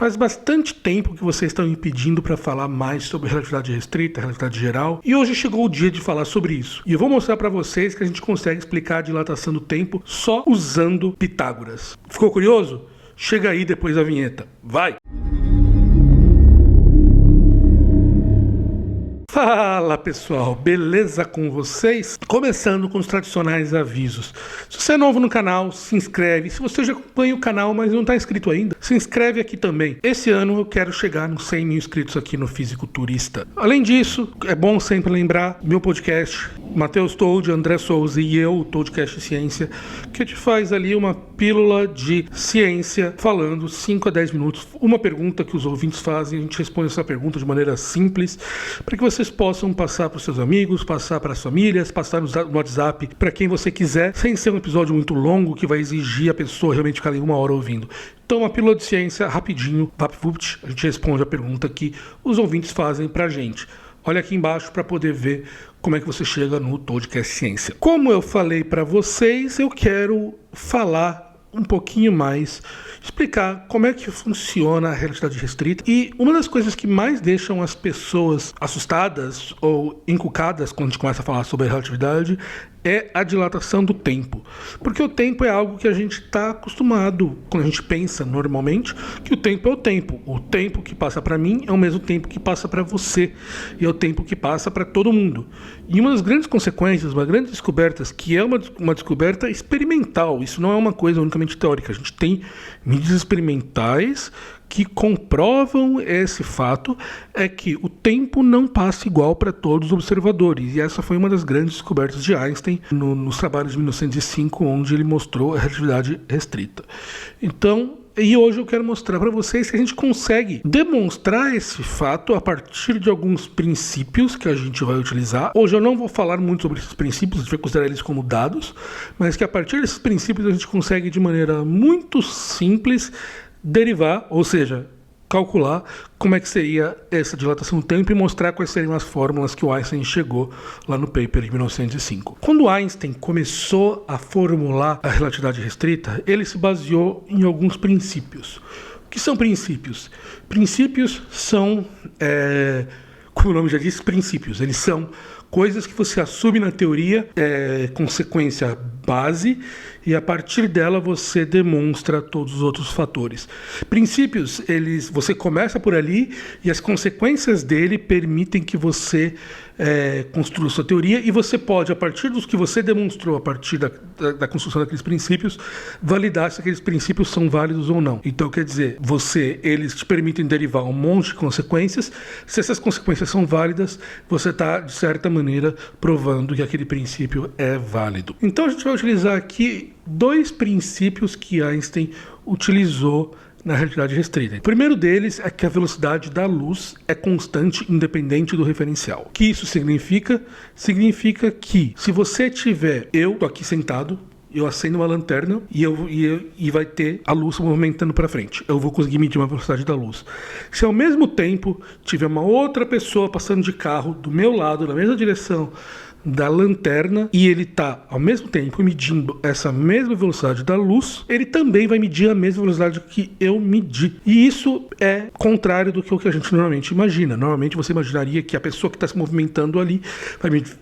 Faz bastante tempo que vocês estão me pedindo para falar mais sobre relatividade restrita, relatividade geral, e hoje chegou o dia de falar sobre isso. E eu vou mostrar para vocês que a gente consegue explicar a dilatação do tempo só usando Pitágoras. Ficou curioso? Chega aí depois da vinheta. Vai! Fala pessoal, beleza com vocês? Começando com os tradicionais avisos. Se você é novo no canal, se inscreve. Se você já acompanha o canal, mas não está inscrito ainda, se inscreve aqui também. Esse ano eu quero chegar nos 100 mil inscritos aqui no Fisiculturista. Além disso, é bom sempre lembrar meu podcast, Matheus Toad, André Souza e eu, o Toadcast Ciência, que te faz ali uma pílula de ciência, falando 5 a 10 minutos, uma pergunta que os ouvintes fazem, a gente responde essa pergunta de maneira simples, para que vocês possam passar para os seus amigos, passar para as famílias, passar no WhatsApp, para quem você quiser, sem ser um episódio muito longo que vai exigir a pessoa realmente ficar ali 1 hora ouvindo. Então, uma pílula de ciência, rapidinho, VapVupt, a gente responde a pergunta que os ouvintes fazem para a gente. Olha aqui embaixo para poder ver como é que você chega no Toadcast Ciência. Como eu falei para vocês, eu quero falar um pouquinho mais, explicar como é que funciona a relatividade restrita. E uma das coisas que mais deixam as pessoas assustadas ou encucadas quando a gente começa a falar sobre a relatividade é a dilatação do tempo. Porque o tempo é algo que a gente está acostumado, quando a gente pensa normalmente, que o tempo é o tempo. O tempo que passa para mim é o mesmo tempo que passa para você. E é o tempo que passa para todo mundo. E uma das grandes consequências, uma grande descoberta, que é uma descoberta experimental. Isso não é uma coisa unicamente teórica. A gente tem mídias experimentais que comprovam esse fato, é que o tempo não passa igual para todos os observadores. E essa foi uma das grandes descobertas de Einstein nos trabalhos de 1905, onde ele mostrou a relatividade restrita. Então, e hoje eu quero mostrar para vocês que a gente consegue demonstrar esse fato a partir de alguns princípios que a gente vai utilizar. Hoje eu não vou falar muito sobre esses princípios, a gente vai considerar eles como dados, mas que a partir desses princípios a gente consegue de maneira muito simples derivar, ou seja, calcular como é que seria essa dilatação do tempo e mostrar quais seriam as fórmulas que o Einstein chegou lá no paper de 1905. Quando Einstein começou a formular a relatividade restrita, ele se baseou em alguns princípios. O que são princípios? Princípios são, como o nome já diz, princípios. Eles são coisas que você assume na teoria, consequência base, e a partir dela você demonstra todos os outros fatores. Princípios, você começa por ali e as consequências dele permitem que você construa sua teoria, e você pode, a partir dos que você demonstrou, a partir da construção daqueles princípios, validar se aqueles princípios são válidos ou não. Então, quer dizer, eles te permitem derivar um monte de consequências. Se essas consequências são válidas, você está, de certa maneira, provando que aquele princípio é válido. Então, a gente vai utilizar aqui 2 princípios que Einstein utilizou na relatividade restrita. O primeiro deles é que a velocidade da luz é constante independente do referencial. O que isso significa? Significa que se você tiver, eu tô aqui sentado, eu acendo uma lanterna e vai ter a luz se movimentando para frente. Eu vou conseguir medir uma velocidade da luz. Se ao mesmo tempo tiver uma outra pessoa passando de carro do meu lado, na mesma direção da lanterna, e ele está ao mesmo tempo medindo essa mesma velocidade da luz, ele também vai medir a mesma velocidade que eu medi. E isso é contrário do que a gente normalmente imagina. Normalmente você imaginaria que a pessoa que está se movimentando ali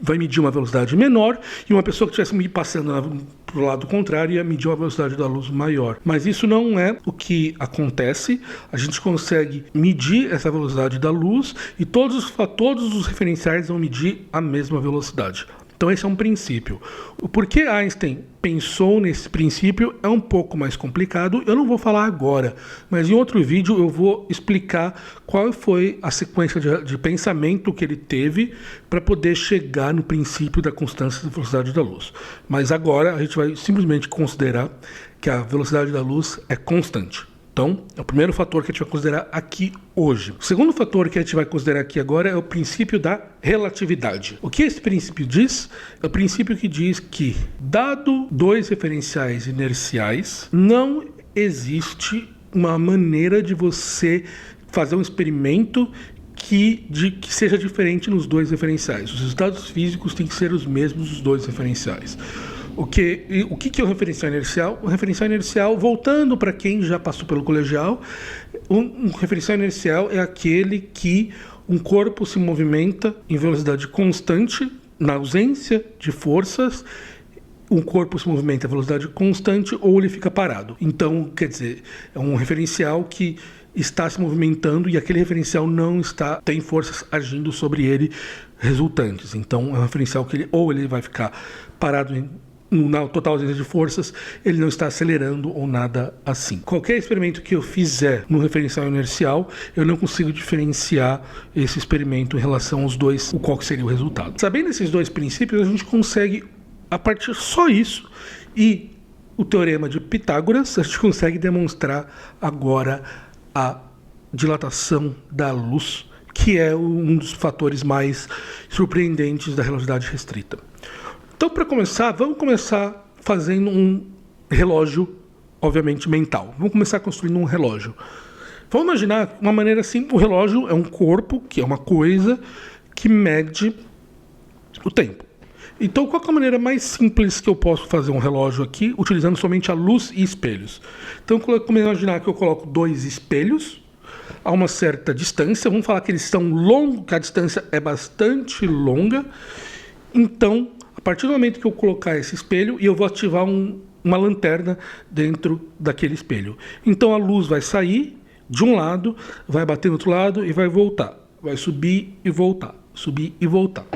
vai medir uma velocidade menor, e uma pessoa que estivesse passando para o lado contrário ia medir uma velocidade da luz maior. Mas isso não é o que acontece. A gente consegue medir essa velocidade da luz e todos os referenciais vão medir a mesma velocidade. Então esse é um princípio. O porquê Einstein pensou nesse princípio é um pouco mais complicado. Eu não vou falar agora, mas em outro vídeo eu vou explicar qual foi a sequência de pensamento que ele teve para poder chegar no princípio da constância da velocidade da luz. Mas agora a gente vai simplesmente considerar que a velocidade da luz é constante. Então, é o primeiro fator que a gente vai considerar aqui hoje. O segundo fator que a gente vai considerar aqui agora é o princípio da relatividade. O que esse princípio diz? É o princípio que diz que, dado 2 referenciais inerciais, não existe uma maneira de você fazer um experimento que seja diferente nos 2 referenciais. Os resultados físicos têm que ser os mesmos dos 2 referenciais. O que é o referencial inercial? O referencial inercial, voltando para quem já passou pelo colegial, um referencial inercial é aquele que um corpo se movimenta em velocidade constante, na ausência de forças, um corpo se movimenta a velocidade constante ou ele fica parado. Então, quer dizer, é um referencial que está se movimentando e aquele referencial não tem forças agindo sobre ele resultantes. Então, é um referencial que ele vai ficar parado na total ausência de forças, ele não está acelerando ou nada assim. Qualquer experimento que eu fizer no referencial inercial, eu não consigo diferenciar esse experimento em relação aos dois, qual que seria o resultado. Sabendo esses dois princípios, a gente consegue, a partir só isso e o teorema de Pitágoras, a gente consegue demonstrar agora a dilatação da luz, que é um dos fatores mais surpreendentes da relatividade restrita. Então, para começar, vamos começar fazendo um relógio, obviamente, mental. Vamos começar construindo um relógio. Vamos imaginar uma maneira assim, o relógio é um corpo, que é uma coisa que mede o tempo. Então, qual é a maneira mais simples que eu posso fazer um relógio aqui, utilizando somente a luz e espelhos? Então, vamos imaginar que eu coloco 2 espelhos a uma certa distância. Vamos falar que eles estão longos, que a distância é bastante longa. Então, a partir do momento que eu colocar esse espelho, eu vou ativar uma lanterna dentro daquele espelho. Então, a luz vai sair de um lado, vai bater no outro lado e vai voltar. Vai subir e voltar, subir e voltar.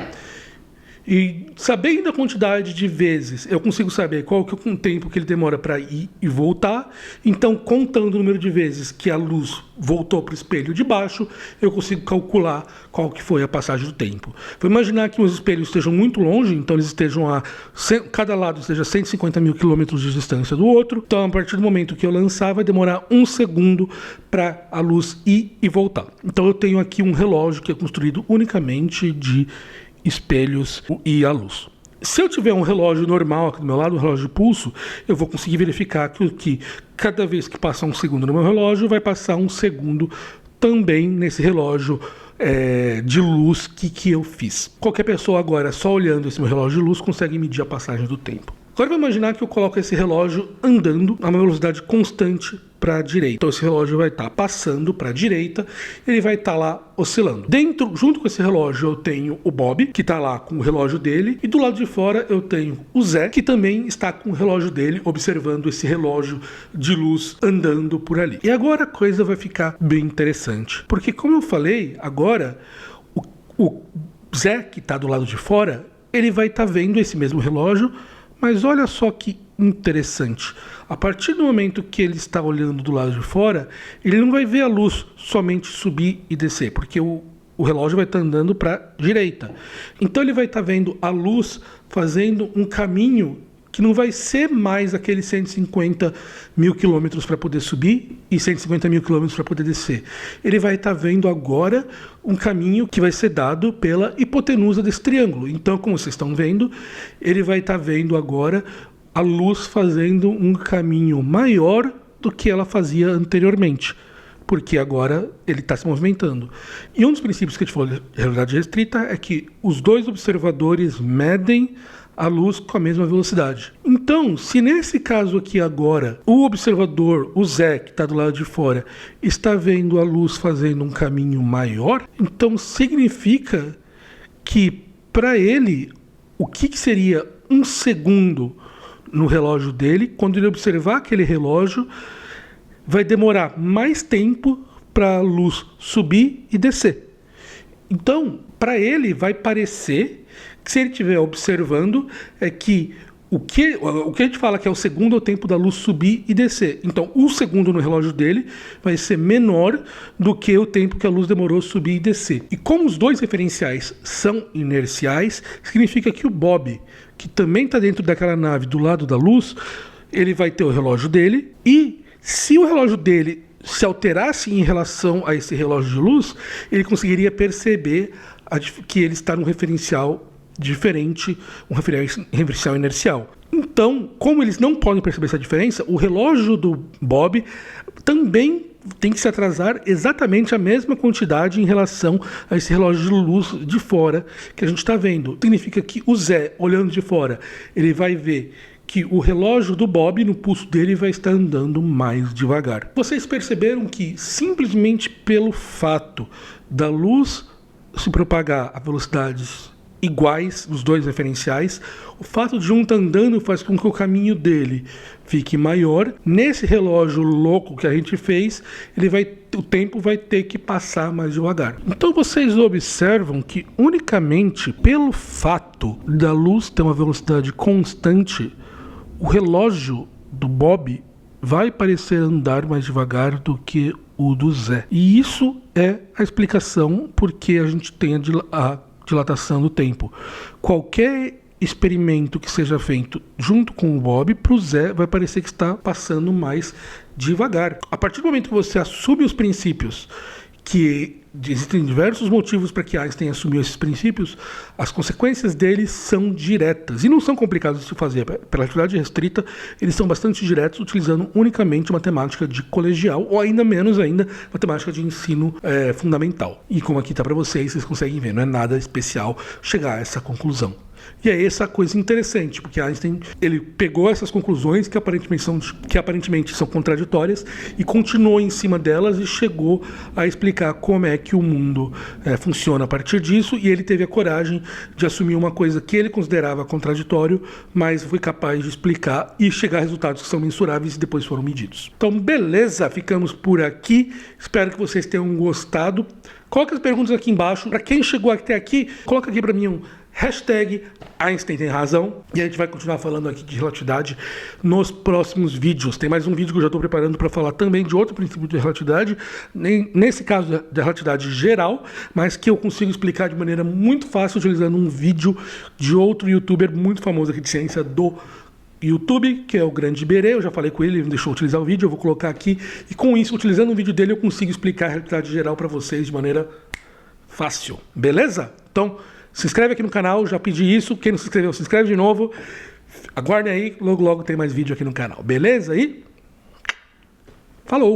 E sabendo a quantidade de vezes, eu consigo saber qual que é o tempo que ele demora para ir e voltar. Então, contando o número de vezes que a luz voltou para o espelho de baixo, eu consigo calcular qual que foi a passagem do tempo. Vou imaginar que os espelhos estejam muito longe, então eles estejam cada lado esteja a 150 mil quilômetros de distância do outro. Então, a partir do momento que eu lançar, vai demorar 1 segundo para a luz ir e voltar. Então, eu tenho aqui um relógio que é construído unicamente de espelhos e a luz. Se eu tiver um relógio normal aqui do meu lado, um relógio de pulso, eu vou conseguir verificar que cada vez que passa 1 segundo no meu relógio, vai passar 1 segundo também nesse relógio de luz que eu fiz. Qualquer pessoa agora, só olhando esse meu relógio de luz, consegue medir a passagem do tempo. Agora vamos imaginar que eu coloco esse relógio andando a uma velocidade constante para a direita. Então esse relógio vai estar passando para a direita, ele vai estar lá oscilando. Junto com esse relógio eu tenho o Bob, que está lá com o relógio dele, e do lado de fora eu tenho o Zé, que também está com o relógio dele, observando esse relógio de luz andando por ali. E agora a coisa vai ficar bem interessante, porque como eu falei, agora o Zé, que está do lado de fora, ele vai estar vendo esse mesmo relógio. Mas olha só que interessante. A partir do momento que ele está olhando do lado de fora, ele não vai ver a luz somente subir e descer, porque o relógio vai estar andando para a direita. Então ele vai estar vendo a luz fazendo um caminho que não vai ser mais aqueles 150 mil quilômetros para poder subir e 150 mil quilômetros para poder descer. Ele vai estar vendo agora um caminho que vai ser dado pela hipotenusa desse triângulo. Então, como vocês estão vendo, ele vai estar vendo agora a luz fazendo um caminho maior do que ela fazia anteriormente, porque agora ele está se movimentando. E um dos princípios que a gente falou de realidade restrita é que os 2 observadores medem a luz com a mesma velocidade. Então, se nesse caso aqui agora, o observador, o Zé, que está do lado de fora, está vendo a luz fazendo um caminho maior, então significa que para ele, o que seria 1 segundo no relógio dele, quando ele observar aquele relógio, vai demorar mais tempo para a luz subir e descer. Então, para ele vai parecer que, se ele estiver observando, é que o que a gente fala que é o segundo é o tempo da luz subir e descer. Então, o segundo no relógio dele vai ser menor do que o tempo que a luz demorou a subir e descer. E como os 2 referenciais são inerciais, significa que o Bob, que também está dentro daquela nave do lado da luz, ele vai ter o relógio dele, e se o relógio dele se alterasse em relação a esse relógio de luz, ele conseguiria perceber que ele está num referencial diferente, um referencial inercial. Então, como eles não podem perceber essa diferença, o relógio do Bob também tem que se atrasar exatamente a mesma quantidade em relação a esse relógio de luz de fora que a gente está vendo. Significa que o Zé, olhando de fora, ele vai ver que o relógio do Bob, no pulso dele, vai estar andando mais devagar. Vocês perceberam que simplesmente pelo fato da luz se propagar a velocidades iguais, os dois referenciais, o fato de um estar andando faz com que o caminho dele fique maior. Nesse relógio louco que a gente fez, o tempo vai ter que passar mais devagar. Então vocês observam que unicamente pelo fato da luz ter uma velocidade constante, o relógio do Bob vai parecer andar mais devagar do que o do Zé. E isso é a explicação porque a gente tem a dilatação do tempo. Qualquer experimento que seja feito junto com o Bob, para o Zé vai parecer que está passando mais devagar. A partir do momento que você assume os princípios, que existem diversos motivos para que Einstein assumiu esses princípios, as consequências deles são diretas e não são complicados de se fazer. Pela atividade restrita, eles são bastante diretos, utilizando unicamente matemática de colegial ou ainda menos ainda matemática de ensino fundamental. E como aqui está para vocês conseguem ver, não é nada especial chegar a essa conclusão. E é essa coisa interessante, porque Einstein ele pegou essas conclusões que aparentemente são contraditórias e continuou em cima delas e chegou a explicar como é que o mundo funciona a partir disso, e ele teve a coragem de assumir uma coisa que ele considerava contraditório, mas foi capaz de explicar e chegar a resultados que são mensuráveis e depois foram medidos. Então beleza, ficamos por aqui, espero que vocês tenham gostado. Coloque as perguntas aqui embaixo. Para quem chegou até aqui, coloca aqui para mim um hashtag Einstein tem razão, e a gente vai continuar falando aqui de relatividade nos próximos vídeos. Tem mais um vídeo que eu já estou preparando para falar também de outro princípio de relatividade, nesse caso da relatividade geral, mas que eu consigo explicar de maneira muito fácil utilizando um vídeo de outro youtuber muito famoso aqui de ciência do YouTube, que é o Grande Iberê. Eu já falei com ele, ele me deixou utilizar o vídeo, eu vou colocar aqui, e com isso, utilizando o vídeo dele, eu consigo explicar a relatividade geral para vocês de maneira fácil, beleza? Então, se inscreve aqui no canal, já pedi isso, quem não se inscreveu, se inscreve de novo, aguardem aí, logo logo tem mais vídeo aqui no canal, beleza? E falou!